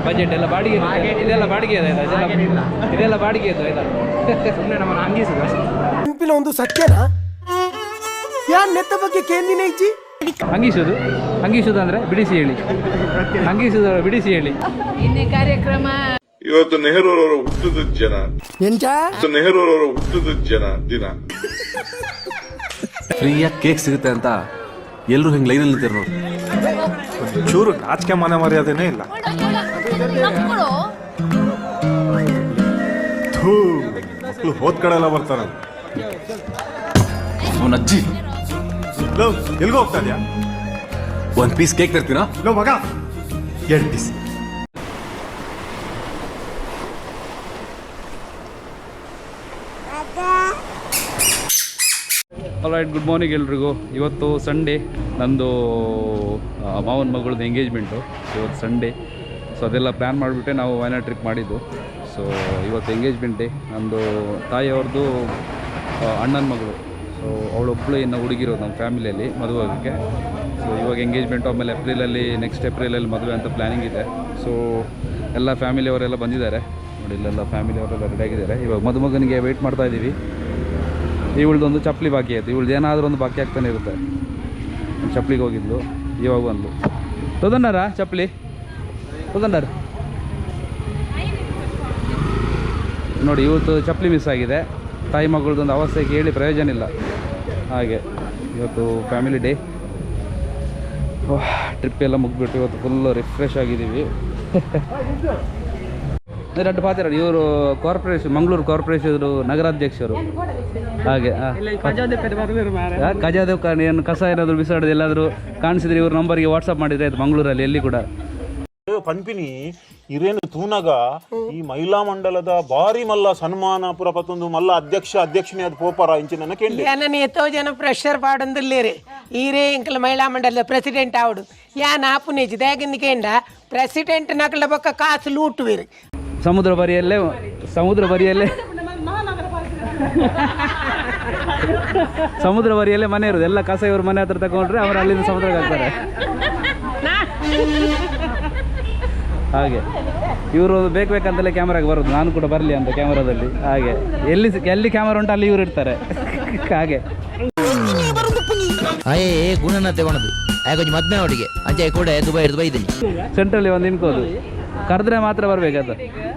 Budget ಎಲ್ಲ ಬಾಡಿಗೆ ಇದೆಲ್ಲ ಬಾಡಿಗೆ ಇದೆ ಇದೆಲ್ಲ ಬಾಡಿಗೆ ಇದು ಆಯ್ತಾ ಸುಮ್ಮನೆ ನಮ್ಮನ್ನು ಹಂಗಿಸುದು ನೆನಪಿನ ಒಂದು ಸತ್ಯನಾ ಯಾರು ನೆತ್ತ ಬಗ್ಗೆ ಕೇಂದಿನ ಇಜ್ಜಿ ಹಂಗಿಸುದು ಅಂದ್ರೆ ಬಿಡಿಸಿ ಹೇಳಿ ಬಿಡಿಸಿ ಹೇಳಿ ಇನ್ನೇ ಕಾರ್ಯಕ್ರಮ ಇವತ್ತು ನೆಹರೂರವರ ಹುಟ್ಟದ ಜನ ನೆಹರೂರವರ ಹುಟ್ಟದ ದಿನ ಫ್ರೀಯಾಗಿ ಕೇಕ್ ಸಿಗುತ್ತೆ ಅಂತ ಎಲ್ಲರೂ ಹಿಂಗೆ ಲೈನಲ್ಲಿ ನಿಂತಿರು ನೋಡಿ. ಚೂರು ನಾಚಿಕೆ ಮನೆ ಮರ್ಯಾದೆನೇ ಇಲ್ಲ. ಮಕ್ಕಳು ಹೋದ್ ಕಡೆ ಎಲ್ಲ ಬರ್ತಾರೆ. ಅವನ ಅಜ್ಜಿ ಎಲ್ಗೋ ಹೋಗ್ತಾ ಇದೆಯಾ? ಒಂದು ಪೀಸ್ ಕೇಕ್ ತರ್ತೀನಾ? ಲೋ ಮಗ 2 ಪೀಸ್. ಆಲ್ರೈಟ್, ಗುಡ್ ಮಾರ್ನಿಂಗ್ ಎಲ್ರಿಗೂ. ಇವತ್ತು ಸಂಡೇ, ನಂದು ಮಾವನ ಮಗಳದ್ದು ಎಂಗೇಜ್ಮೆಂಟು ಇವತ್ತು ಸಂಡೇ. ಸೊ ಅದೆಲ್ಲ ಪ್ಲ್ಯಾನ್ ಮಾಡಿಬಿಟ್ಟೆ ನಾವು ವಯನಾಡ್ ಟ್ರಿಪ್ ಮಾಡಿದ್ದು. ಸೊ ಇವತ್ತು ಎಂಗೇಜ್ಮೆಂಟ್ ಡೇ. ನಂದು ತಾಯಿಯವ್ರದ್ದು ಅಣ್ಣನ ಮಗಳು. ಸೊ ಅವಳೊಬ್ಬಳು ಇನ್ನು ಹುಡುಗಿರೋದು ನಮ್ಮ ಫ್ಯಾಮಿಲಿಯಲ್ಲಿ ಮದುವೆ ಆಗೋಕ್ಕೆ. ಸೊ ಇವಾಗ ಎಂಗೇಜ್ಮೆಂಟು, ಆಮೇಲೆ ನೆಕ್ಸ್ಟ್ ಏಪ್ರಿಲಲ್ಲಿ ಮದುವೆ ಅಂತ ಪ್ಲ್ಯಾನಿಂಗ್ ಇದೆ. ಸೊ ಎಲ್ಲ ಫ್ಯಾಮಿಲಿಯವರೆಲ್ಲ ಬಂದಿದ್ದಾರೆ ನೋಡಿ, ಇಲ್ಲೆಲ್ಲ ಫ್ಯಾಮಿಲಿಯವರೆಲ್ಲ ರೆಡಿಯಾಗಿದ್ದಾರೆ. ಇವಾಗ ಮದುಮಗನಿಗೆ ವೆಯ್ಟ್ ಮಾಡ್ತಾಯಿದ್ದೀವಿ. ಇವಳ್ದೊಂದು ಚಪ್ಪಲಿ ಬಾಕಿ ಆಯಿತು. ಇವಳ್ದು ಏನಾದರೂ ಒಂದು ಬಾಕಿ ಆಗ್ತಾನೆ ಇರುತ್ತೆ. ಚಪ್ಪಲಿಗೆ ಹೋಗಿದ್ಲು, ಇವಾಗ ಬಂದು ತೊಗೊಂಡಾರ ಚಪ್ಪಲಿ ತೊಗೊಂಡಾರ ನೋಡಿ. ಇವತ್ತು ಚಪ್ಪಲಿ ಮಿಸ್ ಆಗಿದೆ. ತಾಯಿ ಮಗಳದೊಂದು ಅವಸ್ಥೆ ಕೇಳಿ ಪ್ರಯೋಜನ ಇಲ್ಲ. ಹಾಗೆ ಇವತ್ತು ಫ್ಯಾಮಿಲಿ ಡೇ. ಟ್ರಿಪ್ ಎಲ್ಲ ಮುಗಿಬಿಟ್ಟು ಇವತ್ತು ಫುಲ್ಲು ರಿಫ್ರೆಶ್ ಆಗಿದ್ದೀವಿ. ಎರಡು ಪಾತ್ರೆ ಇವರು ಕಾರ್ಪೊರೇಷನ್, ಮಂಗಳೂರು ಕಾರ್ಪೊರೇಷನ್ ನಗರಾಧ್ಯಕ್ಷರು. ಹಾಗೆ ಕಜಾದೇವ್ ಏನು ಕಸ ಏನಾದರೂ ಬಿಸಾಡೋದು ಎಲ್ಲಾದರೂ ಕಾಣಿಸಿದ್ರೆ ಇವ್ರ ನಂಬರ್ಗೆ ವಾಟ್ಸಪ್ ಮಾಡಿದ್ರೆ ಆಯ್ತು. ಮಂಗಳೂರಲ್ಲಿ ಎಲ್ಲಿ ಕೂಡ ಪನ್ಪಿನಿ ಇರೇನು ತೂನಗ ಈ ಮಹಿಳಾ ಮಂಡಲದ ಬಾರಿ ಮಲ್ಲ ಸನ್ಮಾನ ಪುರ ಪತ್ತೊಂದು ಮಲ್ಲ ಅಧ್ಯಕ್ಷನೇ ಅದು ಪೋಪರ ಇಂಚಿನ ಕೇಳಿ ಯಾನನ್ನು ಎತ್ತೋ ಜನ ಪ್ರೆಷರ್ ಪಾಡೊಂದಿಲ್ಲೇರಿ ಈರೇ ಇಂಕಲ ಮಹಿಳಾ ಮಂಡಲದ ಪ್ರೆಸಿಡೆಂಟ್ ಆವಡು ಯಾನ ಆಪುನೇಜಿ ದೇಗಂದು ಕೇಂಡ ಪ್ರೆಸಿಡೆಂಟ್ ನಕಲ ಬೊಕ್ಕ ಕಾಸು ಲೂಟುವಿರಿ. ಸಮುದ್ರ ಬರಿಯಲ್ಲೇ ಮನೆ ಇರೋದು. ಎಲ್ಲ ಕಸ ಇವ್ರ ಮನೆ ಹತ್ರ ತಗೊಂಡ್ರೆ ಅವರು ಅಲ್ಲಿಂದ ಸಮುದ್ರಕ್ಕೆ ಹಾಕ್ತಾರೆ. ಹಾಗೆ ಇವರು ಬೇಕಂತಲೇ ಕ್ಯಾಮ್ರಾಗೆ ಬರೋದು, ನಾನು ಕೂಡ ಬರಲಿ ಅಂತ ಕ್ಯಾಮ್ರಾದಲ್ಲಿ. ಹಾಗೆ ಎಲ್ಲಿ ಕ್ಯಾಮ್ರಾ ಉಂಟು ಅಲ್ಲಿ ಇವ್ರು ಇರ್ತಾರೆ. ಹಾಗೆ ಸೆಂಟ್ರಲ್ಲಿ ಒಂದು ನಿಲ್ಕೋದು, ಕರೆದ್ರೆ ಮಾತ್ರ ಬರ್ಬೇಕಂತ.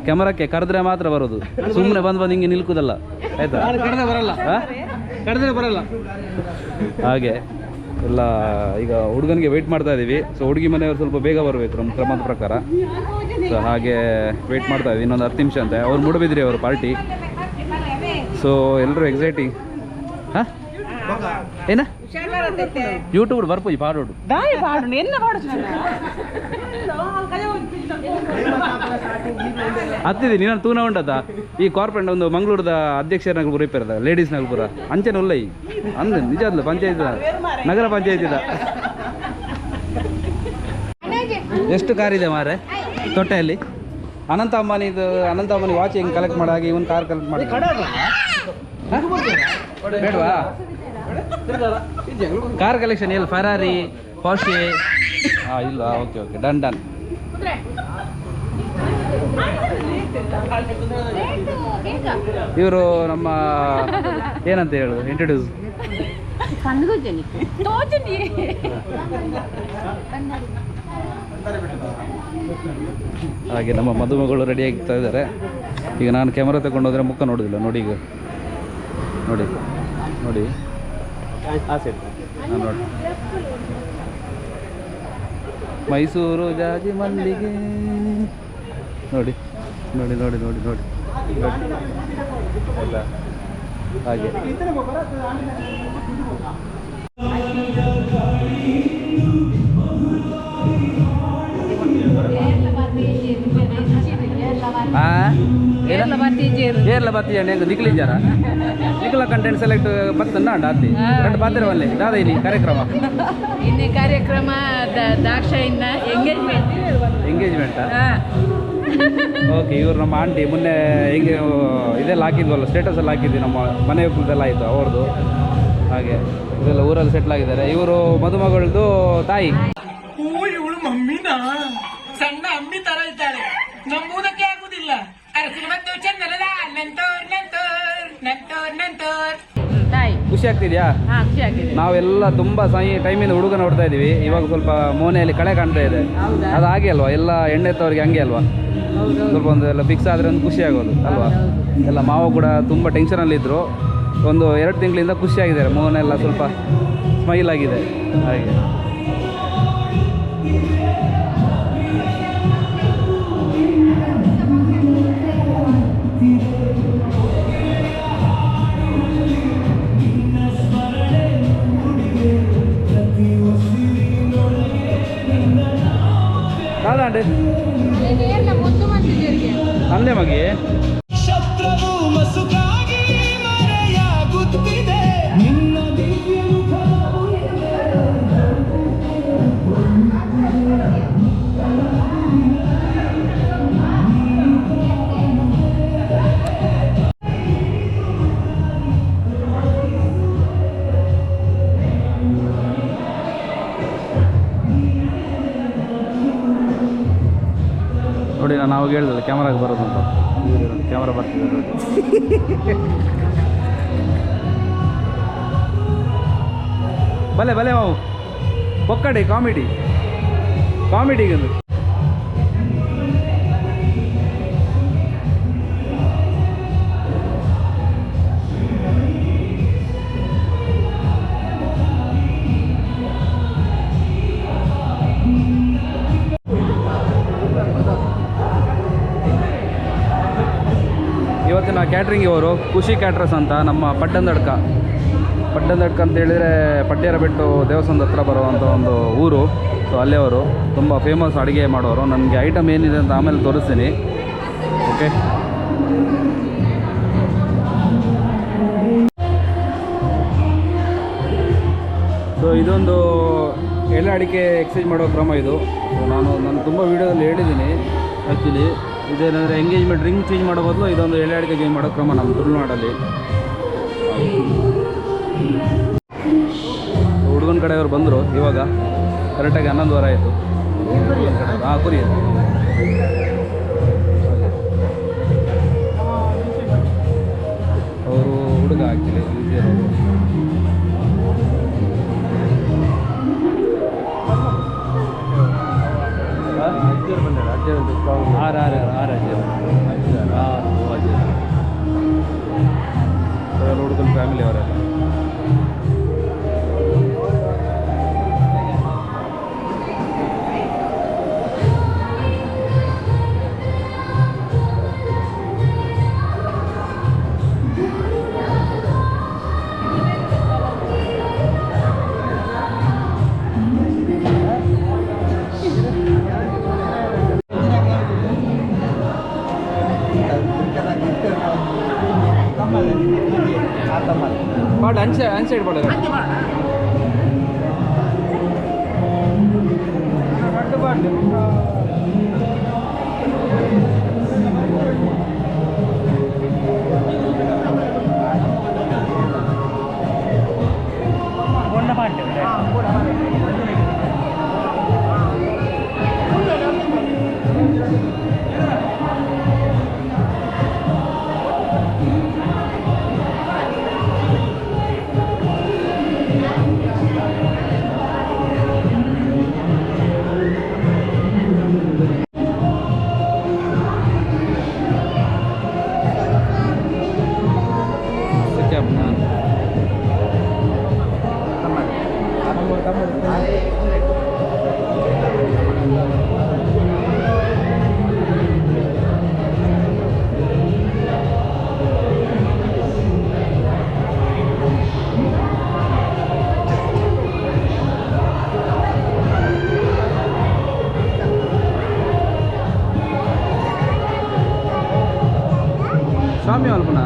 ಕ್ಯಾಮರಾಕ್ಕೆ ಕರೆದ್ರೆ ಮಾತ್ರ ಬರೋದು, ಸುಮ್ಮನೆ ಬಂದು ಹಿಂಗೆ ನಿಲ್ಕೋದಲ್ಲ ಆಯ್ತಾ. ಬರಲ್ಲ ಹಾಗೆ ಎಲ್ಲ. ಈಗ ಹುಡುಗನಿಗೆ ವೆಯ್ಟ್ ಮಾಡ್ತಾ ಇದ್ದೀವಿ. ಸೊ ಹುಡುಗಿ ಮನೆಯವರು ಸ್ವಲ್ಪ ಬೇಗ ಬರಬೇಕು ನಮ್ಮ ಕ್ರಮದ ಪ್ರಕಾರ. ಸೊ ಹಾಗೆ ವೆಯ್ಟ್ ಮಾಡ್ತಾ ಇದ್ದೀವಿ. ಇನ್ನೊಂದು 10 ನಿಮಿಷ ಅಂತೆ. ಅವ್ರು ಮೂಡಬಿದ್ರಿ ಅವರು ಪಾರ್ಟಿ. ಸೊ ಎಲ್ಲರೂ ಎಕ್ಸೈಟಿಂಗ್. ಹಾಂ ಏನ ಯೂಟ್ಯೂಬ್ ಬರ್ಪೋಜಿ ಪಾಡೋಡು ಹತ್ತಿದ್ದೀನಿ ನಾನು ತೂನ ಉಂಟದ ಈ ಕಾರ್ಪೊರೇಟ್ ಒಂದು ಮಂಗಳೂರದ ಅಧ್ಯಕ್ಷರನಾಗ ರಿಪೇರದ ಲೇಡೀಸ್ ನಗಪುರ ಅಂಚೆನ ಉಲ್ಲೈ ಅಂದ್ ನಿಜ ಅದ್ಲು ಪಂಚಾಯತ್ ನಗರ ಪಂಚಾಯತ್ ಎಷ್ಟು ಕಾರ್ ಇದೆ ಮಾರೆ ತೊಟ್ಟೆಯಲ್ಲಿ. ಅನಂತ ಅಂಬಾನಿ ವಾಚ್ ಹಿಂಗೆ ಕಲೆಕ್ಟ್ ಮಾಡಾಗಿ ಇವನ್ ಕಾರ್ ಕಲೆಕ್ಟ್ ಮಾಡಿ ಬೇಡವಾ? ಕಾರ್ ಕಲೆಕ್ಷನ್ ಎಲ್ಲ ಫೆರಾರಿ, ಪಾರ್ಷೆ ಇಲ್ಲ. Okay done. ಇವರು ನಮ್ಮ ಏನಂತ ಹೇಳು ಇಂಟ್ರೊಡ್ಯೂಸ್ ಹಾಗೆ ನಮ್ಮ ಮದುಮಗಳು ರೆಡಿ ಆಗ್ತಾ ಇದ್ದಾರೆ. ಈಗ ನಾನು ಕ್ಯಾಮರಾ ತಗೊಂಡೋದ್ರೆ ಮುಖ ನೋಡೋದಿಲ್ಲ. ನೋಡಿ ಈಗ ನೋಡಿ ನೋಡಿ ಮೈಸೂರು ಜಾಜಿ ಮಲ್ಲಿಗೆ ನೋಡಿ ನೋಡಿ ನೋಡಿ ನೋಡಿ ನೋಡಿ ಆಯ್ತಾ. ಹಾಗೆ ಏರ್ಲ ಬತ್ತೀಜ ನಿಖಿಲಿದ್ದಾರ ನಿಖಿಲ ಕಂಟೆಂಟ್ ಸೆಲೆಕ್ಟ್ ಬರ್ತನ್ನ ಆತಿ ಎರಡು ಪಾತ್ರ ಒಳ್ಳೆ ದಾದ ಇಲ್ಲಿ ಕಾರ್ಯಕ್ರಮ ಇನ್ನೇ ಕಾರ್ಯಕ್ರಮ ದಾಕ್ಷಾಯಿಂದ ಎಂಗೇಜ್ಮೆಂಟಾ ಓಕೆ. ಇವರು ನಮ್ಮ ಆಂಟಿ ಮೊನ್ನೆ ಹಿಂಗೆ ಇದೆಲ್ಲ ಹಾಕಿದ್ವಲ್ಲ, ಸ್ಟೇಟಸಲ್ಲಿ ಹಾಕಿದ್ವಿ. ನಮ್ಮ ಮನೆ ಒಬ್ಬರದೆಲ್ಲ ಆಯಿತು ಅವ್ರದ್ದು. ಹಾಗೆ ಇದೆಲ್ಲ ಊರಲ್ಲಿ ಸೆಟ್ಲ್ ಆಗಿದ್ದಾರೆ. ಇವರು ಮದುಮಗಳದ್ದು ತಾಯಿ. ಇವಳು ಮಮ್ಮಿನ ಸಣ್ಣ ಅಮ್ಮಿ ತರ ಇದ್ದಾಳೆ. ಖುಷಿ ಆಗ್ತಿದ್ಯಾ? ಹಾ ಖುಷಿ ಆಗಿದೆ. ನಾವೆಲ್ಲ ತುಂಬ ಟೈಮಿಂದ ಹುಡುಗ ನೋಡ್ತಾ ಇದ್ದೀವಿ, ಇವಾಗ ಸ್ವಲ್ಪ ಮೋನೆಯಲ್ಲಿ ಕಳೆ ಕಾಣ್ತಾ ಇದೆ. ಹೌದಾ? ಅದು ಹಾಗೆ ಅಲ್ವಾ, ಎಲ್ಲ ಎಣ್ಣೆತ್ತವ್ರಿಗೆ ಹಂಗೆ ಅಲ್ವಾ, ಸ್ವಲ್ಪ ಒಂದು ಎಲ್ಲ ಫಿಕ್ಸ್ ಆದರೆ ಒಂದು ಖುಷಿ ಆಗೋದು ಅಲ್ವಾ. ಎಲ್ಲ ಮಾವ ಕೂಡ ತುಂಬ ಟೆನ್ಷನಲ್ಲಿದ್ದರು, ಒಂದು 2 ತಿಂಗಳಿಂದ ಖುಷಿಯಾಗಿದ್ದಾರೆ, ಮೋನೆಲ್ಲ ಸ್ವಲ್ಪ ಸ್ಮೈಲ್ ಆಗಿದೆ ಹಾಗೆ. ಕಾದಂಡೆ ಅಂದೆ ಮಗಿ ನೋಡಿ, ನಾವು ಹೇಳಿದಲ್ಲ ಕ್ಯಾಮ್ರಾಗೆ ಬರೋದು ಅಂತ, ಕ್ಯಾಮ್ರಾ ಬರ್ತಿದೆ ನೋಡಿ. ಭಲೆ ಭಲೆ ಮಾವು ಒಕ್ಕಡೆ ಕಾಮಿಡಿಗಂದು ಇವತ್ತಿನ ಕ್ಯಾಟ್ರಿಂಗ್ ಇವರು ಖುಷಿ ಕ್ಯಾಟ್ರಸ್ ಅಂತ, ನಮ್ಮ ಪಟ್ಟಂದಡ್ಕ ಅಂತ ಹೇಳಿದರೆ ಪಡ್ಡೇರಬೆಟ್ಟು ದೇವಸ್ಥಾನದ ಹತ್ರ ಬರುವಂಥ ಒಂದು ಊರು. ಸೊ ಅಲ್ಲೇ ಅವರು ತುಂಬ ಫೇಮಸ್ ಅಡುಗೆ ಮಾಡೋರು. ನನಗೆ ಐಟಮ್ ಏನಿದೆ ಅಂತ ಆಮೇಲೆ ತೋರಿಸ್ತೀನಿ. ಓಕೆ, ಸೊ ಇದೊಂದು ಎಲೆ ಅಡಿಕೆ ಎಕ್ಸ್ಚೇಂಜ್ ಮಾಡೋ ಕ್ರಮ ಇದು. ಸೊ ನಾನು ತುಂಬ ವೀಡಿಯೋದಲ್ಲಿ ಹೇಳಿದ್ದೀನಿ. ಆ್ಯಕ್ಚುಲಿ ಇದೇನೆಂದರೆ ಎಂಗೇಜ್ಮೆಂಟ್ ರಿಂಗ್ ಚೇಂಜ್ ಮಾಡೋ ಬದಲು ಇದೊಂದು ಎಲೆ ಅಡಿಕೆ ಚೇಂಜ್ ಮಾಡೋ ಕ್ರಮ ನಮ್ಮ ತುಳುನಾಡಲ್ಲಿ. ಹುಡುಗನ ಕಡೆಯವರು ಬಂದರು, ಇವಾಗ ಕರೆಕ್ಟಾಗಿ 11 ಆಯಿತು. ಹಾಂ, ಕುರಿ ಅವರು ಹುಡುಗ ಆ್ಯಕ್ಚುಲಿ ಈಸಿಯರು. ಹುಡುಗನ ಫ್ಯಾಮಿಲಿ ಅವರೆಲ್ಲ. ಪಾಡು ಅನ್ಸೈಡ್ ಪಾಡು स्वामी अल्पना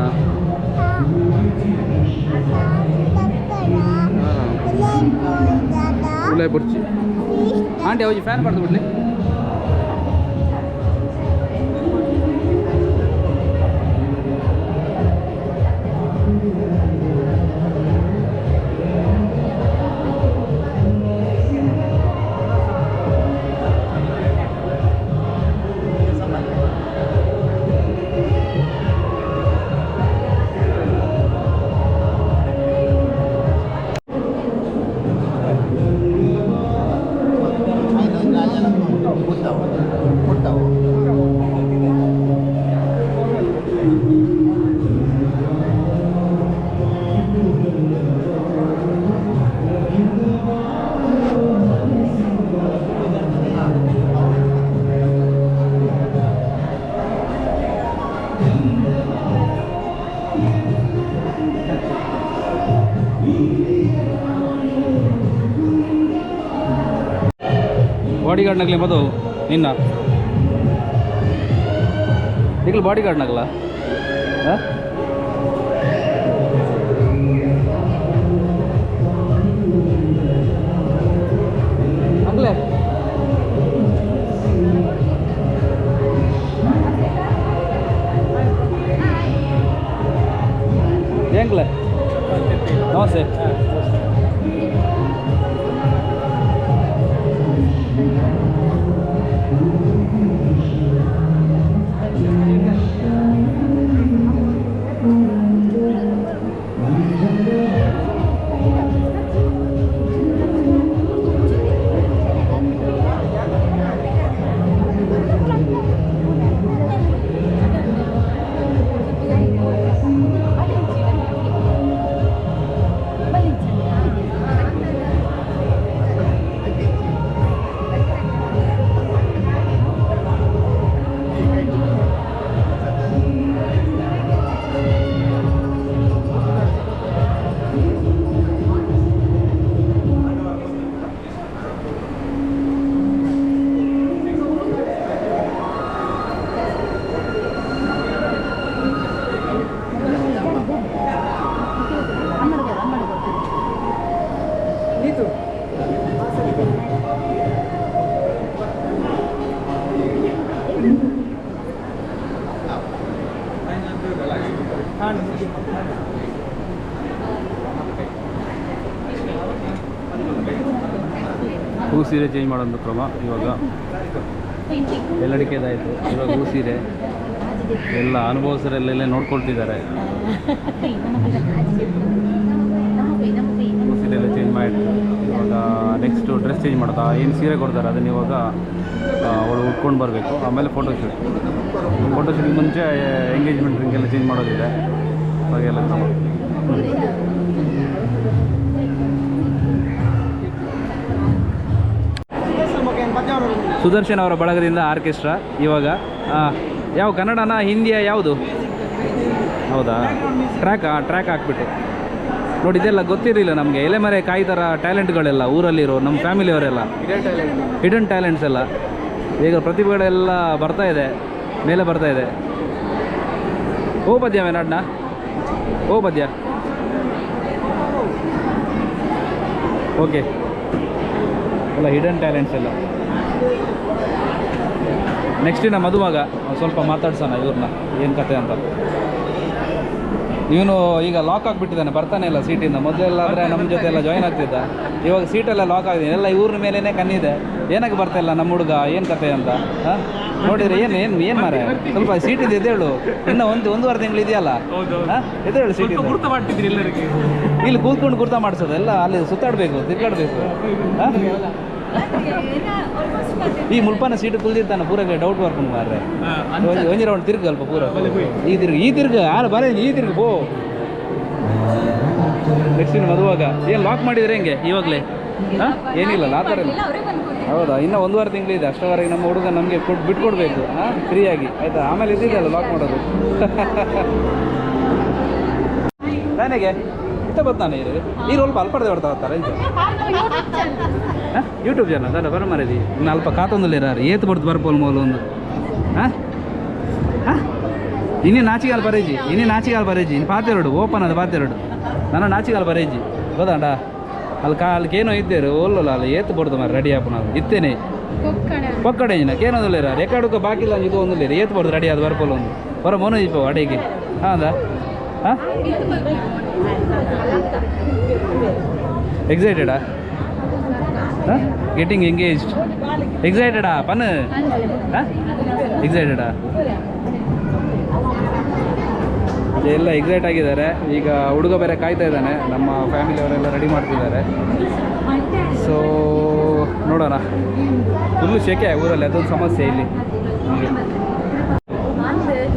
उदयपुरची आंटी अवजी फॅन काढतो कुठले ಬಾಡಿ ಗಾರ್ಡ್ನಾಗಲಿ ಮದುವು ನಿನ್ನ ಈಗಲೂ ಬಾಡಿ ಗಾರ್ಡ್ನಾಗಲ್ಲ ಹಾಂ ಅಂಗ್ಲೇ ಹೆಂಗ್ಲೆ ನಮಸ್ತೆ ಹೂ ಸೀರೆ ಚೇಂಜ್ ಮಾಡೋದು ಕ್ರಮ ಇವಾಗ ಎಲ್ಲಡಿಕೆದಾಯಿತು. ಇವಾಗ ಹೂ ಸೀರೆ ಎಲ್ಲ ಅನುಭವಿಸರೆಲ್ಲ ನೋಡ್ಕೊಳ್ತಿದ್ದಾರೆ. ಹೂ ಸೀರೆ ಎಲ್ಲ ಚೇಂಜ್ ಮಾಡಿಟ್ಟು ಇವಾಗ ನೆಕ್ಸ್ಟು ಡ್ರೆಸ್ ಚೇಂಜ್ ಮಾಡ್ತಾ ಏನು ಸೀರೆ ಕೊಡ್ತಾರೆ ಅದನ್ನು ಇವಾಗ ಅವಳು ಉಟ್ಕೊಂಡು ಬರಬೇಕು. ಆಮೇಲೆ ಫೋಟೋಶೂಟಿಗೆ ಮುಂಚೆ ಎಂಗೇಜ್ಮೆಂಟ್ ರಿಂಗೆಲ್ಲ ಚೇಂಜ್ ಮಾಡೋದಿದೆ. ಹಾಗೆಲ್ಲ ಕ್ರಮ. ಸುದರ್ಶನ್ ಅವರ ಬಳಗದಿಂದ ಆರ್ಕೆಸ್ಟ್ರಾ ಇವಾಗ ಯಾವ ಕನ್ನಡನ ಹಿಂದಿಯ ಯಾವುದು ಹೌದಾ ಟ್ರ್ಯಾಕ್ ಹಾಕ್ಬಿಟ್ಟು ನೋಡಿ. ಇದೆಲ್ಲ ಗೊತ್ತಿರಲಿಲ್ಲ ನಮಗೆ. ಎಲೆಮರೆ ಕಾಯಿ ಥರ ಟ್ಯಾಲೆಂಟ್ಗಳೆಲ್ಲ ಊರಲ್ಲಿರೋ ನಮ್ಮ ಫ್ಯಾಮಿಲಿಯವರೆಲ್ಲ ಹಿಡನ್ ಟ್ಯಾಲೆಂಟ್ಸ್ ಎಲ್ಲ ಈಗ ಪ್ರತಿಭೆಗಳೆಲ್ಲ ಬರ್ತಾ ಇದೆ, ಮೇಲೆ ಬರ್ತಾ ಇದೆ. ಓ ಪದ್ಯ ವೇನಾಡ್ನ ಓ ಪದ್ಯ ಓಕೆ ಎಲ್ಲ ಹಿಡನ್ ಟ್ಯಾಲೆಂಟ್ಸ್ ಎಲ್ಲ. ನೆಕ್ಸ್ಟ್ ದಿನ ಮದುವಾಗ ಸ್ವಲ್ಪ ಮಾತಾಡ್ಸೋಣ ಇವ್ರನ್ನ ಏನು ಕತೆ ಅಂತ. ಇವನು ಈಗ ಲಾಕ್ ಆಗಿಬಿಟ್ಟಿದ್ದಾನೆ, ಬರ್ತಾನೆ ಇಲ್ಲ ಸೀಟಿಂದ. ಮೊದಲೆಲ್ಲ ಆದರೆ ನಮ್ಮ ಜೊತೆ ಎಲ್ಲ ಜಾಯ್ನ್ ಆಗ್ತಿದ್ದ. ಇವಾಗ ಸೀಟೆಲ್ಲ ಲಾಕ್ ಆಗಿದೆ. ಎಲ್ಲ ಇವ್ರ ಮೇಲೇ ಕಣ್ಣಿದೆ. ಏನಕ್ಕೆ ಬರ್ತಾಯಿಲ್ಲ ನಮ್ಮ ಹುಡುಗ, ಏನು ಕತೆ ಅಂತ. ಹಾಂ ನೋಡಿದರೆ ಏನು ಮಾರೆ ಸ್ವಲ್ಪ ಸೀಟಿದೆ ಎದ್ದೇಳು. ಇನ್ನೂ ಒಂದೂವರೆ ತಿಂಗಳು ಇದೆಯಲ್ಲ. ಹಾಂ ಎದ್ದೇಳು ಸೀಟಿಂದ. ಇಲ್ಲಿ ಕೂತ್ಕೊಂಡು ಗುರ್ತ ಮಾಡಿಸೋದು ಎಲ್ಲ ಅಲ್ಲಿ ಸುತ್ತಾಡಬೇಕು, ತಿರ್ಗಾಡಬೇಕು. ಹಾಂ ಈ ಮುಲ್ಪಾನ ಸೀಟು ಕುಲ್ದಿರ್ತಾನೆ ಪೂರಾಗೆ ಡೌಟ್ ಬರ್ಕೊಂಡು ಮಾರ್ರೆ. ಒಂಜಿ ರೌಂಡ್ ತಿರ್ಗು ಅಲ್ಪ ಪೂರ ಈ ತಿರ್ಗು ಯಾರು ಬರ ಈ ತಿರ್ಗು ಪೋ. ನೆಕ್ಸ್ಟ್ ಮದುವಾಗ ಏನು ಲಾಕ್ ಮಾಡಿದ್ರೆ ಹೆಂಗೆ ಇವಾಗಲೇ? ಹಾಂ ಏನಿಲ್ಲ ಆ ಥರ ಇಲ್ಲ. ಹೌದಾ? ಇನ್ನೂ ಒಂದೂವರೆ ತಿಂಗಳಿದೆ. ಅಷ್ಟರವರೆಗೆ ನಮ್ಮ ಹುಡುಗ ನಮಗೆ ಬಿಟ್ಕೊಡ್ಬೇಕು. ಹಾಂ ಫ್ರೀಯಾಗಿ ಆಯಿತಾ? ಆಮೇಲೆ ಇದ್ದಿದ್ದಲ್ಲ ಲಾಕ್ ಮಾಡೋದು. ನನಗೆ ಇಷ್ಟ ಬರ್ತಾನೆ ನೀರು ಸ್ವಲ್ಪ ಅಲ್ಪಡೆ ಹೊಡ್ತಾ ಹೋಗ್ತಾರೆ ಇಂಚ ಯೂಟ್ಯೂಬ್ ಚಾನಲ್ ಅಲ್ಲ ಬರ ಮರದಿ ಇನ್ನು ಅಲ್ಪ ಕಾತೊಂದಿಲ್ಲ ಇರಾರು ಏತು ಬರ್ದು ಬರ್ಪೋಲ್ ಮೂಲ ಒಂದು. ಹಾಂ ಹಾಂ ಇನ್ನೇ ನಾಚಿಗಾಲ್ ಬರೇಜಿ ಇನ್ನು ಪಾತೆರಡು ಓಪನ್ ಅದು ಪಾತೆರಡು ನನ್ನ ನಾಚಿಗಾಲ್ ಬರೇಜಿ ಗೊತ್ತಾಂಡ ಅಲ್ಲಿ ಏನೋ ಇದ್ದೇರು ಓಲ್ಲಲ್ಲ ಅಲ್ಲಿ ಏತು ಬರ್ದು ಮಾರ ರೆಡಿ ಆಪನ ಇತ್ತೇನೆ ಪಕ್ಕಡೆ ಏನೊಂದಿಲ್ಲ ಇರ ರೆಕಾರ್ಡ್ಗೆ ಬಾಕಿಲ್ಲ ಇದು ಒಂದಿಲ್ಲ ಏತು ಬರ್ದು ರೆಡಿ ಅದು ಬರ್ಪೋಲ್ ಒಂದು ಬರ ಮೋನ ಇಪ್ಪ ಅಡಿಗೆ ಹಾಂ ಹಾಂ ಎಕ್ಸೈಟೆಡಾ? ಹಾಂ ಗೆಟಿಂಗ್ ಎಂಗೇಜ್ಡ್ ಎಕ್ಸೈಟೆಡಾ ಪನ್? ಹಾಂ ಎಕ್ಸೈಟೆಡಾ? ಎಲ್ಲ ಎಕ್ಸೈಟ್ ಆಗಿದ್ದಾರೆ. ಈಗ ಹುಡುಗ ಬೇರೆ ಕಾಯ್ತಾ ಇದ್ದಾನೆ. ನಮ್ಮ ಫ್ಯಾಮಿಲಿಯವರೆಲ್ಲ ರೆಡಿ ಮಾಡ್ತಿದ್ದಾರೆ. ಸೊ ನೋಡೋಣ. ಫುಲ್ಲು ಸೆಕೆ ಊರಲ್ಲಿ, ಅದೊಂದು ಸಮಸ್ಯೆ ಇಲ್ಲಿ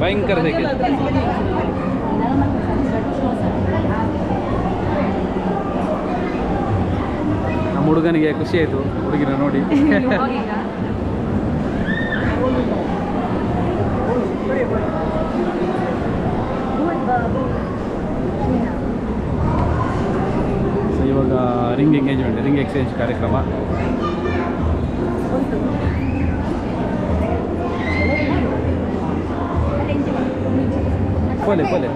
ಭಯಂಕರ ಸೆಕೆ. ನಮ್ಮ ಹುಡುಗನಿಗೆ ಖುಷಿ ಆಯಿತು ಹುಡುಗಿನ ನೋಡಿ. ಸೊ ಇವಾಗ ರಿಂಗ್ ಎಕ್ಸ್ಚೇಂಜ್ ಕಾರ್ಯಕ್ರಮ. ಪೋಲೆ ಪೋಲೆ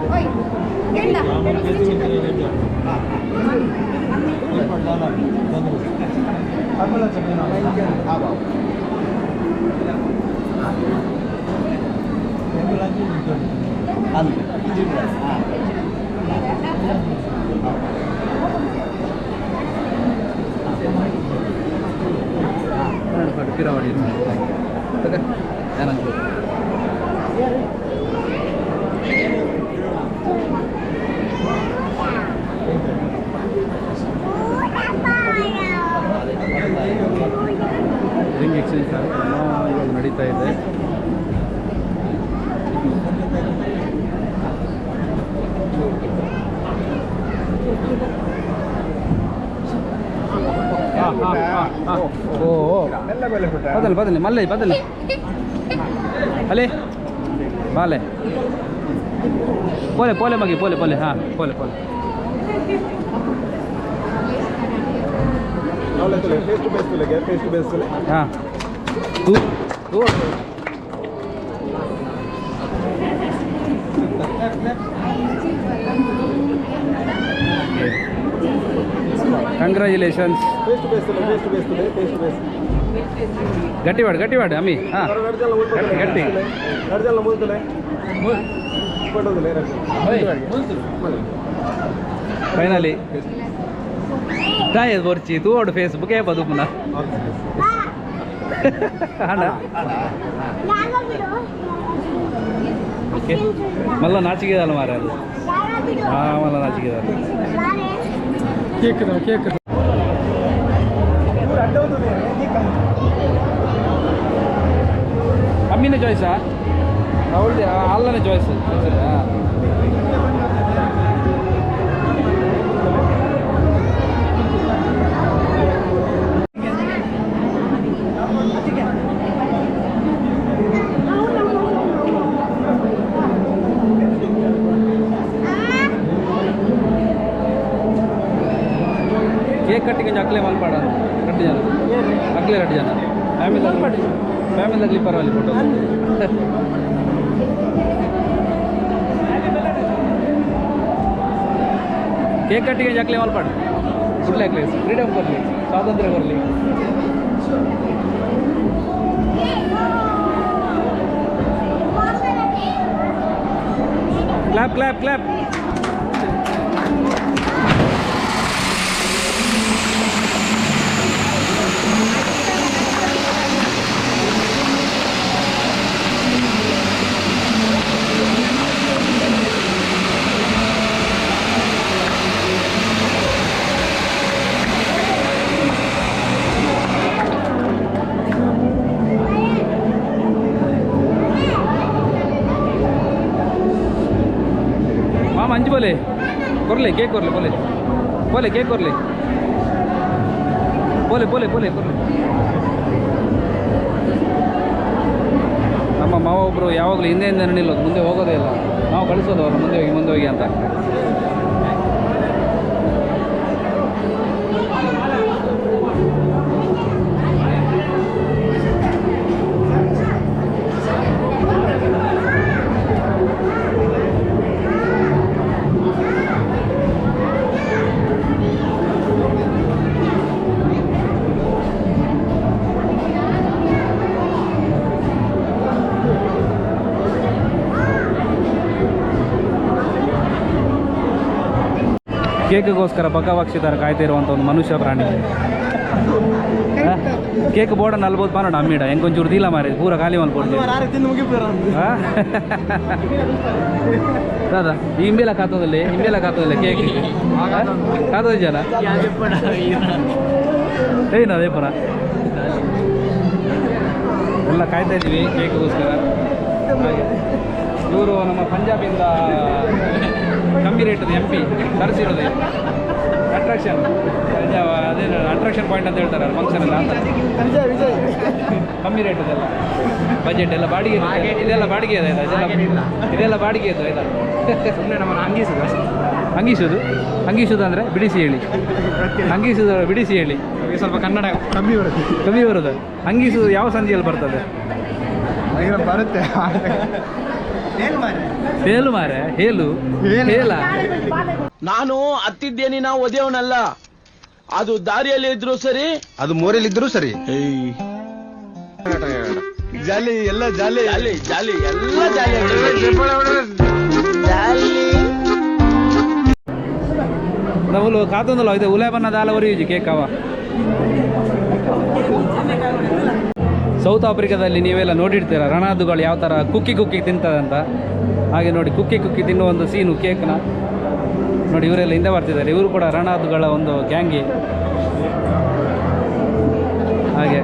ಪಿರಾವಡಿ ರಿಂಗ್ ಎಕ್ಸ್ಚೇಂಜ್ ಕಾರ್ಯಕ್ರಮ ಇವಾಗ ನಡೀತಾ ಇದೆ. ಬದಲು ಬದಲಿ ಮಲ್ಲ ಬದಲಿ ಅಲೆ ಬಾಲೆ ಪೋಲೆ ಪೋಲೆ ಮಗಿ ಪೋಲೆ ಪೋಲೆ ಹಾಂ ಪೋಲೆ ಪೋಲೆ ಹಾಂ ಕಂಗ್ರ್ಯಾಚುಲೇಷನ್ಸ್. ಗಟ್ಟಿ ಮಾಡು ಅಮ್ಮಿ. ಹಾಂ ಗಟ್ಟಿ ಫೈನಲಿ काय वरची तू ओढ फेसबुक आहे बघू पुन्हा हा ना. मला नाचिके झालं महाराज. हा मला नाचिके झालं. केक अम्मीने चॉईस हा आवडते आल्लाने चॉईस हां. केक कटिंग अगले माल पाड़ा रट जाना अगले रट जाना फैमिली लगली परवाली फोटो केक कटिंग अगले माल पाड़ कुठल्या क्लेस फ्रीडम करली स्वातंत्र्य करली. Clap clap clap. ಮಂಜು ಬೋಲೆ ಕೊರ್ಲೆ ಕೇಕ್ ಕೊರ್ಲೆ ಬೋಲೆ ಬೋಲೆ ಕೇಕ್ ಕೊರ್ಲೆ ಬೋಲೆ ಬೋಲೆ ಬೋಲೆ ಕೊರ್ಲೆ. ನಮ್ಮ ಮಾವ ಒಬ್ಬರು ಯಾವಾಗಲೂ ಹಿಂದೆ ನಿಲ್ಲೋದು ಮುಂದೆ ಹೋಗೋದೇ ಇಲ್ಲ. ನಾವು ಕಳಿಸೋದು ಅವ್ರು ಮುಂದೆ ಹೋಗಿ ಅಂತ. ಕೇಕ್ಗೋಸ್ಕರ ಪಕ್ಕವಾಕ್ಷಿದಾರ ಕಾಯ್ತಾ ಇರುವಂಥ ಒಂದು ಮನುಷ್ಯ ಪ್ರಾಣಿ. ಕೇಕ್ ಬೋರ್ಡ 40 ಪಾನೋಡ ಅಮ್ಮಿಡ ಎಂಕೊಂಚೂರು ದೀಲ ಮಾರಿ ಪೂರ ಖಾಲಿ ಮಾಡಿ ಕೊಡ್ತೀವಿ ದಾದಾ. ಹಿಂಬೆಲ್ಲ ಕಾತೋದಿಲ್ಲ ಕೇಕ್ ಕಾತೋದ ಜನ ಏನ ಅದೇ ಪುರ ಎಲ್ಲ ಕಾಯ್ತಾ ಇದ್ದೀವಿ ಕೇಕ್ಗೋಸ್ಕರ. ಹಾಗೆ ಇವರು ನಮ್ಮ ಪಂಜಾಬಿಂದ ಕಮ್ಮಿ ರೇಟದು MP ತರಿಸಿರೋದು ಅಟ್ರಾಕ್ಷನ್ ಅದೇನು ಅಟ್ರಾಕ್ಷನ್ ಪಾಯಿಂಟ್ ಅಂತ ಹೇಳ್ತಾರೆ ಫಂಕ್ಷನ್ ಎಲ್ಲ ಕಮ್ಮಿ ರೇಟದೆಲ್ಲ ಬಜೆಟ್ ಎಲ್ಲ ಬಾಡಿಗೆ ಇದೆಲ್ಲ ಬಾಡಿಗೆ ಇದೆ ಇದೆಲ್ಲ ಬಾಡಿಗೆ ಇದೆ ಆಯ್ತಾ ಸುಮ್ಮನೆ ನಮ್ಮನ್ನು ಹಂಗಿಸೋದು ಹಂಗೀಸುದು ಅಂದರೆ ಬಿಡಿಸಿ ಹೇಳಿ. ಹಂಗೀಸುದು ಬಿಡಿಸಿ ಹೇಳಿ. ಸ್ವಲ್ಪ ಕನ್ನಡ ಕಮ್ಮಿ ಬರುತ್ತೆ. ಕಮ್ಮಿ ಬರೋದು. ಹಂಗೀಸುದು ಯಾವ ಸಂಧಿಯಲ್ಲಿ ಬರ್ತದೆ? ಬರುತ್ತೆ. ಹೇಲು ಮಾರೆ, ಹೇಲು ಹೇಲ. ನಾನು ಹತ್ತಿದ್ದೇನಿನ ಒದೆಯವನಲ್ಲ. ಅದು ದಾರಿಯಲ್ಲಿ ಇದ್ರು ಸರಿ, ಅದು ಮೋರಿಯಲ್ಲಿ ಇದ್ರೂ ಸರಿ. ಜಾಲಿ ಎಲ್ಲ ಜಾಲಿ ಜಾಲಿ ಜಾಲಿ ಎಲ್ಲ ಜಾಲಿ. ನಾವು ಕಾತೊಂದಲ್ಲ ಇದು ಉಲೆ ಬನ್ನದ ಆಲವರಿ ಕೇಕವ. ಸೌತ್ ಆಫ್ರಿಕಾದಲ್ಲಿ ನೀವೆಲ್ಲ ನೋಡಿರ್ತೀರ ರಣಹದ್ದುಗಳು ಯಾವ ಥರ ಕುಕ್ಕಿ ತಿಂತದಂತ. ಹಾಗೆ ನೋಡಿ ಕುಕ್ಕಿ ತಿನ್ನುವ ಒಂದು ಸೀನು ಕೇಕ್ನ ನೋಡಿ. ಇವರೆಲ್ಲ ಹಿಂದೆ ಬರ್ತಿದ್ದಾರೆ. ಇವರು ಕೂಡ ರಣಹದ್ದುಗಳ ಒಂದು ಗ್ಯಾಂಗಿ. ಹಾಗೆ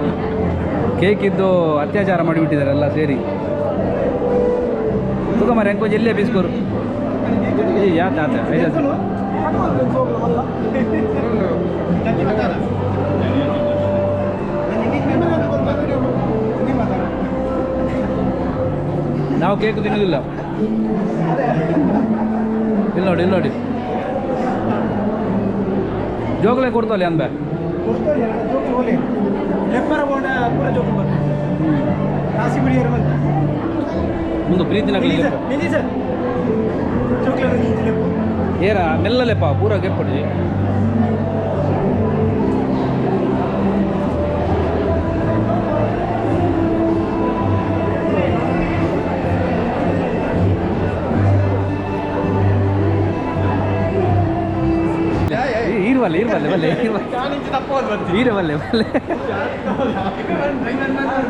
ಕೇಕ್ ಇದ್ದು ಅತ್ಯಾಚಾರ ಮಾಡಿಬಿಟ್ಟಿದ್ದಾರೆ ಎಲ್ಲ ಸೇರಿ. ತುಗಮರಿ ಅಂಕೊಂಚ ಎಲ್ಲೇ ಬಿಸ್ಕೋರು ಯಾತ ನಾವು ಕೇಕ್ ತಿನ್ನೋದಿಲ್ಲ. ಇಲ್ಲಿ ನೋಡಿ ಜೋಗ್ಲೆ ಕೊಡ್ತಲ್ಲ ಅನ್ಬೆ ಮುಂದೆ ಪ್ರೀತಿನ ಏರ ಮೆಲ್ಲಲೆಪ್ಪ ಪೂರ ಕೆಪ್ಪಡಿ.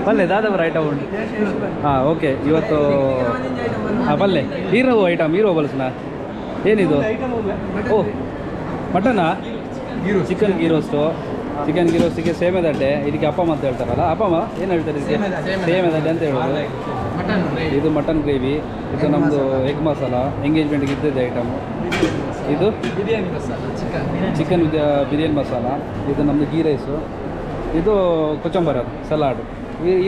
ಬಲ್ಲೆ ದಾದವರ ಐಟಮ್ ಉಂಟು. ಹಾಂ ಓಕೆ. ಇವತ್ತು ಬಲ್ಲೆ ಹೀರೋ ಐಟಮ್ ಹೀರೋ ಬಲ್ಸ್ನ ಏನಿದು? ಓ ಮಟನಾ? ಚಿಕನ್ ಗೀ ರೋಸ್ಟಿಗೆ ಸೇಮೆ ದಡ್ಡೆ. ಇದಕ್ಕೆ ಅಪ್ಪಮ್ಮ ಅಂತ ಹೇಳ್ತಾರಲ್ಲ, ಅಪ್ಪಮ್ಮ ಏನು ಹೇಳ್ತಾರೆ ಇದಕ್ಕೆ? ಸೇಮೆ ದಡ್ಡೆ ಅಂತ ಹೇಳೋದು. ಇದು ಮಟನ್ ಗ್ರೇವಿ. ಇದು ನಮ್ಮದು ಎಗ್ ಮಸಾಲ, ಎಂಗೇಜ್ಮೆಂಟ್ಗೆ ಇದ್ದಿದ್ದ ಐಟಮು. ಇದು ಚಿಕನ್ ಬಿರಿಯಾನಿ ಮಸಾಲ. ಇದು ನಮ್ಮದು ಗೀ ರೈಸು. ಇದು ಕೊಚಂಬರ ಸಲಾಡು.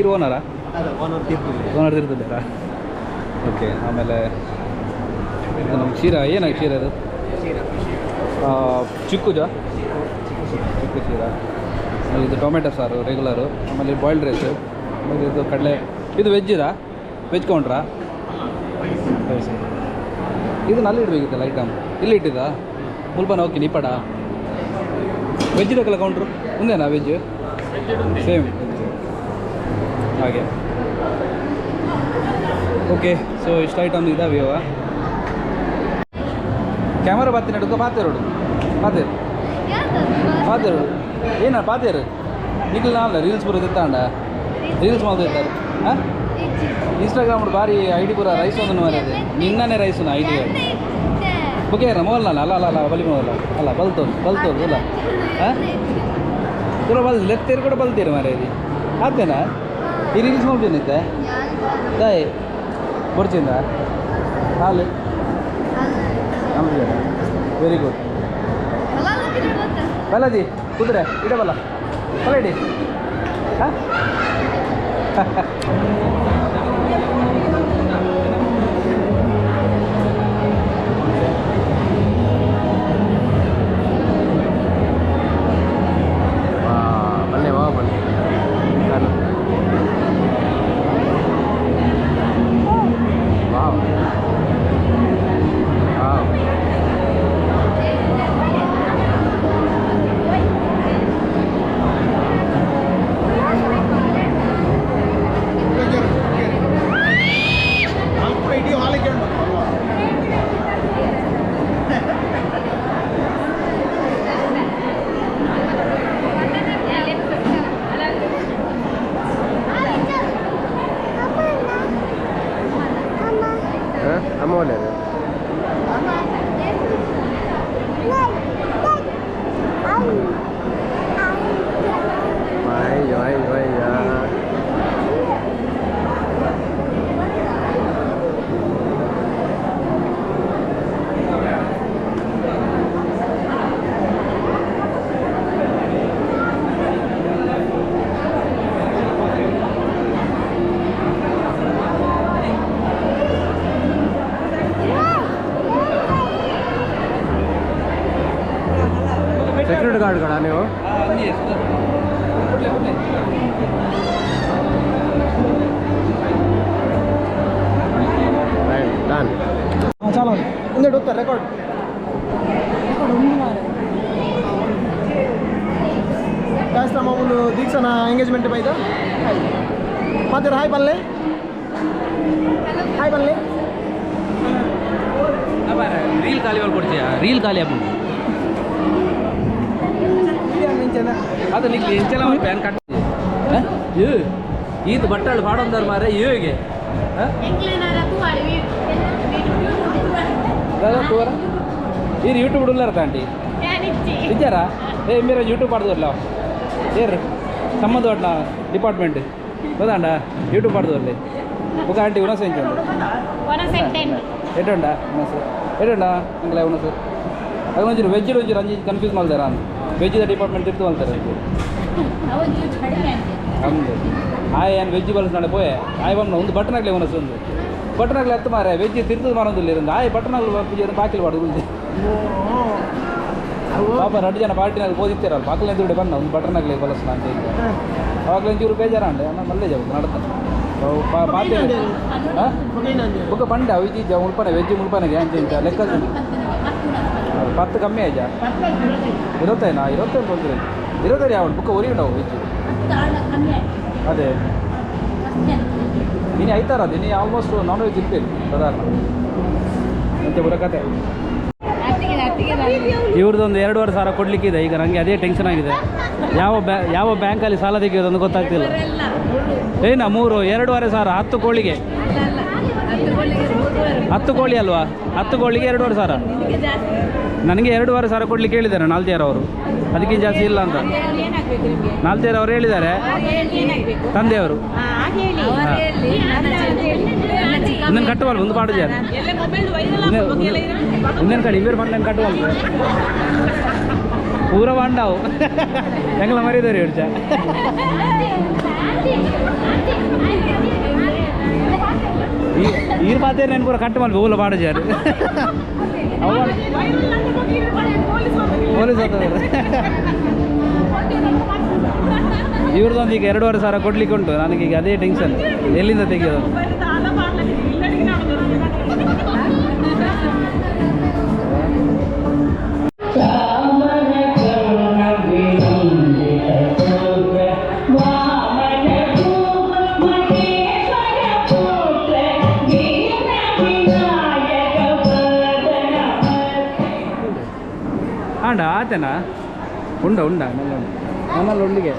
ಇದು ಓನರಾ? ಓನರ್ ತಿರ್ತಿದ್ದಾರಾ? ಓಕೆ. ಆಮೇಲೆ ಇದು ನಮ್ಮ ಕ್ಷೀರ. ಏನಾಗಿ ಕ್ಷೀರ ಇದು? ಚಿಕ್ಕು ಕ್ಷೀರ. ಇದು ಟೊಮೆಟೊ ಸಾರು ರೆಗ್ಯುಲರು. ಆಮೇಲೆ ಬಾಯ್ಲ್ಡ್ ರೈಸು. ಆಮೇಲೆ ಇದು ಕಡಲೆ. ಇದು ವೆಜ್ ಕೌಂಟ್ರಾ? ಇದು ನಲ್ಲಿ ಇಡಬೇಕಿತ್ತಲ್ಲ ಐಟಮ್. ಇಲ್ಲಿ ಇಟ್ಟಿದ್ದ ಮುಲ್ಬನ ಓಕೆ ನಿಪಡ ವೆಜ್ ಬೇಕಲ್ಲ ಕೌಂಟ್ರು ಮುಂದೆನಾ? ವೆಜ್ ಸೇಮ್ ಹಾಗೆ. ಓಕೆ. ಸೊ ಇಷ್ಟು ಐಟಮ್ ಇದ್ದಾವೆ ಇವ. ಕ್ಯಾಮರಾ ಬಾತಿನ ಹಿಡ್ಕೊ ಪಾತೇರೋಡು ಏನ ಪಾತೇರು ನಿಖಿಲ್ ನಾವಲ್ಲ ರೀಲ್ಸ್ ಬರೋದು ಇತ್ತಾಂಡ ರೀಲ್ಸ್ ಮಾಡ್ತಾರೆ. ಹಾಂ ಇನ್ಸ್ಟಾಗ್ರಾಮ್ ಭಾರಿ ಐ ಡಿ ಪೂರ ರೈಸ್ ಒಂದು ಮಾರಿದೆ. ನಿನ್ನನೇ rice I D okay mobile ಅಲ್ಲ ಬಲಿ ಮೊಬೈಲ್ ಅಲ್ಲ ಬಲ್ತೋದು ಅಲ್ಲ. ಹಾಂ ಪೂರ ಲೆತ್ತೇರು ಕೂಡ ಬಲ್ತೀರಿ ಮಾರ ಇದು ಆತೇನಾ? ಈ ರೀಲ್ಸ್ ಮಾಡ್ಬೇನಿದ್ದೆ ದಾಯ್ ಬರ್ಚಿಂದ ಹಾಲು ವೆರಿ ಗುಡ್. ಬಲ್ಲದಿ ಕುದುರೆ ಇಡಬಲ್ಲ ಬಲ್ಲ ಇಡಿ. ಹಾಂ ಗಾರ್ಡ್ಗಳಾ ನೀವು? ಡನ್. ಚಾಲೋ ಹಿಂದೆ ಹೋಗ್ತಾರೆ ರೆಕಾರ್ಡ್. ಕಾಸ್ತ ಮಾಮೂಲು ದೀಕ್ಷಾನ ಎಂಗೇಜ್ಮೆಂಟ್ ಬೈದ ಮತ್ತೆ ಹಾಯ್ ಬಲ್ಲೆ ಹಾಯ್ ಬಲ್ಲೆ ರೀಲ್ ಖಾಲಿ ಕೊಡ್ತೀಯ ರೀಲ್ ಖಾಲಿ ಅಮ್ಮ ಅದು ನಿಕ್ಲಿ ಎಂಚಲ ಪ್ಯಾನ್ ಕಟ್ ಈದ್ ಬಟ್ಟಲು ಪಾಡೊಂದಾರ ಮಾರೆ ಇವಿಗೆ ಇದು ಯೂಟ್ಯೂಬ್ ಉಡಲ್ಲಾರ ತಾಂಟಿ ಇದ್ದಾರಾ ಏ మీరు యూట్యూబ్ పాడదుర్లా ఏర్ సంబంధం అట్లా డిపార్ట్మెంట్ పోదాండా యూట్యూబ్ పాడదుర్లే ఒక ఆంటీ ఉనస్ ఎంచండి ఎటుండా ఉనస్ ఎటుండా ఇంకలే ఉనస్ ಅದು ಒಂಚೂರು ವೆಜ್ ಒಂಚೂರು ಅಂಜಿ ಕನ್ಫ್ಯೂಸ್ ಮಾಡ್ದಾರ ಅಂತ ವೆಜ್ದ ಡಿಪಾರ್ಟ್ಮೆಂಟ್ ತಿರ್ತು ಮಾಡ್ತಾರೆ ಹಂಗೆ ಆಯ್ ಏನು ವೆಜಿಟೇಬಲ್ಸ್ ನಾಳೆ ಪೋಯೆ ಆಯ್ ಬಮ್ಮ ಒಂದು ಬಟನಾಗ್ಲೆ ಉನಸ್ ಒಂದು ಬಟನಾಗ್ಲೆ ಹತ್ತು ಮಾರೆ ವೆಜ್ ತಿರ್ತದ ಮಾರೊಂದಿಲ್ಲ ಇருந்து ಆಯ್ ಬಟನಾಗ್ಲು ಬಾಕಿಲ್ ಮಾಡುದು ಪಾಪ 2 ಜನ ಪಾರ್ಟಿನಾಗ ಓದಿರ್ತಾರಲ್ಲ ಬಾಕಲ್ ಎದುರುಡೆ ಬಂದ ಒಂದು ಬಟರ್ನಾಗಲಿ ಬಲಸ್ನ ಅಂತ ಈಗ ಅವಾಗಲೇ ಒಂಚೂರು ಬೇಜಾರಂಡೆ ನಾನು ಮಲ್ಲೆ ಜಾಗ ನಡ್ತಾನೆ ಪಾತೆ ಬುಕ್ಕ ಬಂಡೆ ಅವಿಜಿ ಮುಲ್ಪನೆ ವೆಜ್ ಮುಲ್ಪನೆಗೆ ಅಂಚೆ ಇಂಚ ಲೆಕ್ಕ 10 ಕಮ್ಮಿ ಆಯ್ತಾ 20 ಬಂದ್ರೆ 20 ಯಾವ ಬುಕ್ಕ ಒರಿ ನಾವು ವೆಜ್ ಅದೇ ನೀನು ಆಯ್ತಾರ ಅದೇ ನೀನು ಆಲ್ಮೋಸ್ಟ್ ನಾನ್ ವೆಜ್ ಇರ್ತೀರಿ ಸಾಧಾರಣ ಮತ್ತೆ ಬರಕತೆ ಇವ್ರದ್ದೊಂದು 2,500 ಸಾವಿರ ಕೊಡಲಿಕ್ಕಿದೆ ಈಗ ನನಗೆ ಅದೇ ಟೆನ್ಷನ್ ಆಗಿದೆ ಯಾವ ಬ್ಯಾಂಕಲ್ಲಿ ಸಾಲ ತೆಗೆಯೋದು ಗೊತ್ತಾಗ್ತಿಲ್ಲ ಏನ 2,500 ಸಾವಿರ 10 ಕೋಳಿಗೆ 10 ಕೋಳಿ ಅಲ್ವಾ 10 ಕೋಳಿಗೆ 2,500 ಸಾವಿರ ನನಗೆ 2,500 ಸಾವಿರ ಕೊಡ್ಲಿಕ್ಕೆ ಹೇಳಿದ್ದಾರೆ ನಾಲ್ತೇರ್ ಅವರು ಅದಕ್ಕಿಂತ ಜಾಸ್ತಿ ಇಲ್ಲ ಅಂತ ನಾಲ್ತೇರ್ ಅವರು ಹೇಳಿದ್ದಾರೆ ತಂದೆಯವರು ಒಂದನ್ನು ಕಟ್ಟುವಲ್ಲ ಒಂದು ಪಾಡು ಜಾರ ಒಂದೇನು ಕಡೆ ಇವರು ಬಂದು ಕಟ್ಟುವಲ್ಲ ಪೂರ ಬಾಂಡಾವು ಹೆಂಗಲ ಮರಿದವ್ರಿ ಹಿಡ್ಚ ಈರು ಪಾತೇರು ನಾನು ಪೂರ ಕಟ್ಟು ಮಲ್ಪೆ ಊಲ ಪಾಡು ಜಾರು ಪೊಲೀಸ್ ಇವ್ರದ್ದೊಂದು ಈಗ 2,500 ಸಾವಿರ ಕೊಡ್ಲಿಕ್ಕೆ ಉಂಟು ನನಗೀಗ ಅದೇ ಟೆನ್ಷನ್ ಎಲ್ಲಿಂದ ತೆಗೆಯೋದು ಆಂಡ ಆತೇನಾ ಉಂಡ ನನ್ನಲ್ಲಿ ಉಂಡಿಗೆ